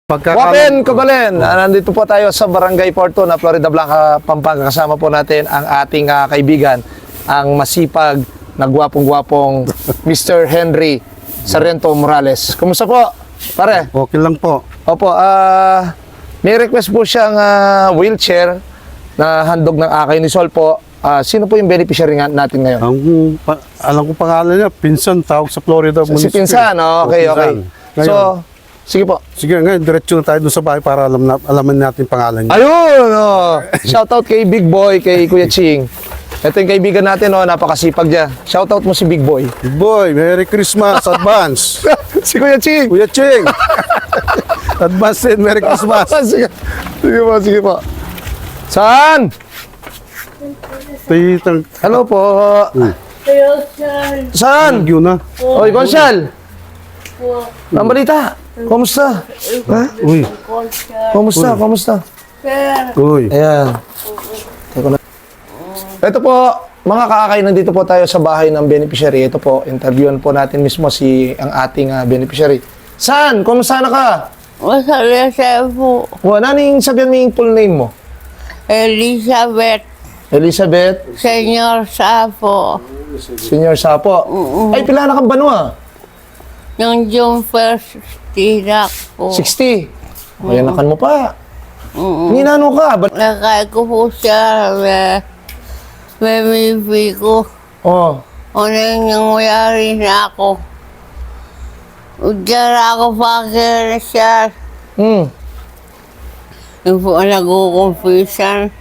Wapen Kabalen, nandito po tayo sa Barangay Fortuna, Florida Blanca, Pampanga. Kasama po natin ang ating kaibigan, ang masipag, nagwapong-gwapong Mr. Henry Sarento Morales. Kumusta po, pare? Okay lang po. Opo, may request po siyang wheelchair na handog ng Akay ni Sol po. Sino po yung beneficiary natin ngayon? Alam ko pangalan niya, Pinsan, tawag sa Florida. Si Pinsan, okay, okay. Ngayon, So, sige po. sige, ngayon, diretso na tayo doon sa bahay para alaman natin pangalan niya. Ayun! Shoutout kay Big Boy, kay Kuya Ching. Ito yung kaibigan natin, napakasipag niya. Shoutout mo si Big Boy. Big Boy, Merry Christmas, advance. Si Kuya Ching! Kuya Ching, advance din, Merry Christmas. Sige. Sige po, sige po. Saan? Hello po. Saan? Yun na. Oy, Consyal. Ang balita. Kumusta? Ha? Uy. Kumusta? Kumusta? Uy. Ayan. Ito po, mga kaakay, nandito po tayo sa bahay ng beneficiary. Ito po, interviewan po natin mismo ang ating beneficiary. Saan? Kumusta na ka? Masaya siya po. Naning sabihan mo yung full name mo? Elizabeth Elizabeth Senyor Sapo. Senior Sapo. Ay, pila na kang banwa? Yung June 1st, tinak po. 60. Ayan, nakan mo pa. Ninano ka? Nakay ko po siya. May mibi ko. Oh. Ano yung nangyari na ako. Udyan ako pa kaya siya. Yung po nag-ukumpisan.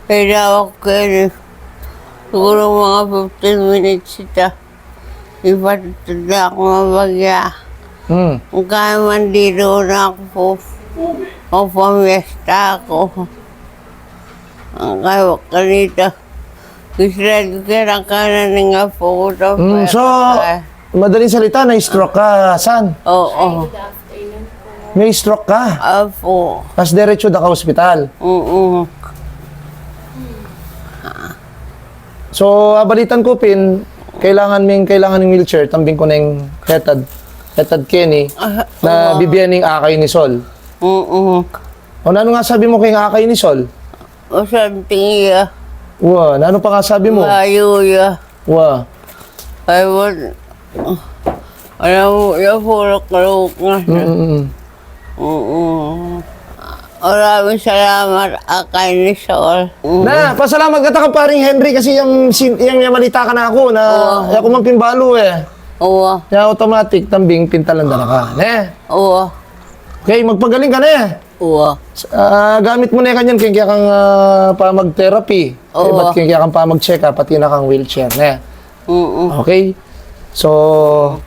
Kaya ako kayo. Siguro mga 15 minutes ito. Ipatutod na ako mabagya. Kung kaya man dito na ako po. O pamiesta ako. Ang kaya kanito. Gusto ko ng kanan nga po. So, madaling salita, na-stroke ka. Saan? Oo. May stroke ka. Opo. Tapos diretso na ka hospital. So, balitan ko, Pin, kailangan ng wheelchair. Tambing ko na yung Hetad Kenny na bibiyan ng Akay ni Sol. O, ano nga sabi mo kay Akay ni Sol? Masantiya. Ano pa nga sabi mo? Ayuya. I want... Alam mo, yung puro-karuk nga. Maraming salamat, Akay ni Sol. Pasalamat ka ta ka paring Henry kasi yung malita ka na ako na ako mang pimbalo Oo. Kaya automatic, tambing pintalanda na ka. Oo. Okay, magpagaling ka na Oo. gamit mo na yung kanyan, kaya kang mag-therapy. Ba't kaya kang mag-check up, pati na kang wheelchair. Okay? So,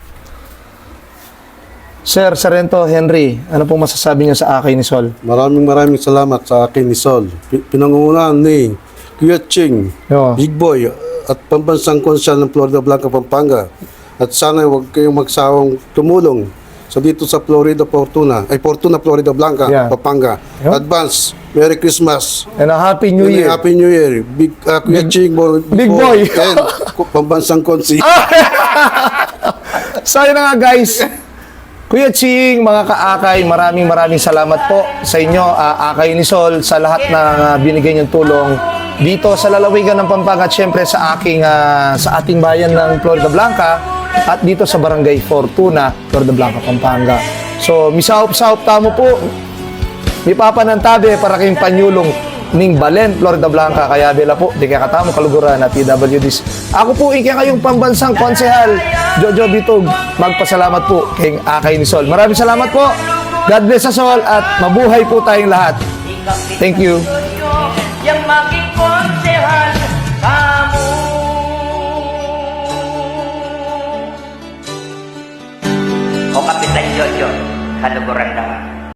Sir Sarento Henry, ano pong masasabi niyo sa Akay ni Sol? Maraming salamat sa Akay ni Sol. Pinangungunahan ni Kuya Ching, Big Boy, at Pambansang Konsyal ng Florida Blanca, Pampanga. At sana huwag kayong magsawang tumulong dito sa Florida Fortuna, Florida Blanca, Pampanga. Advance, Merry Christmas. And a Happy New Year. Happy New Year. Kuya Ching, Big Boy. And Pambansang Konsi. So, yun na nga guys. Kuya Ching, mga kaakay, maraming salamat po sa inyo, Akay ni Sol, sa lahat ng binigay niyong tulong dito sa lalawigan ng Pampanga at syempre sa ating bayan ng Florida Blanca at dito sa Barangay Fortuna, Florida Blanca, Pampanga. So, misahop-sahop tamo po. May papanantabi para kayong panyulong ning Balen, Florida Blanca, kaya bela po, di kaya katamo kaluguran na PWDs. Ako po, kayong pambansang konsehal, Jojo Bitog, magpasalamat po kay Akay ni Sol. Maraming salamat po. God bless us all at mabuhay po tayong lahat. Thank you. Yang maging konsehal kamu. O Kapitan Jojo, kaluguran naman.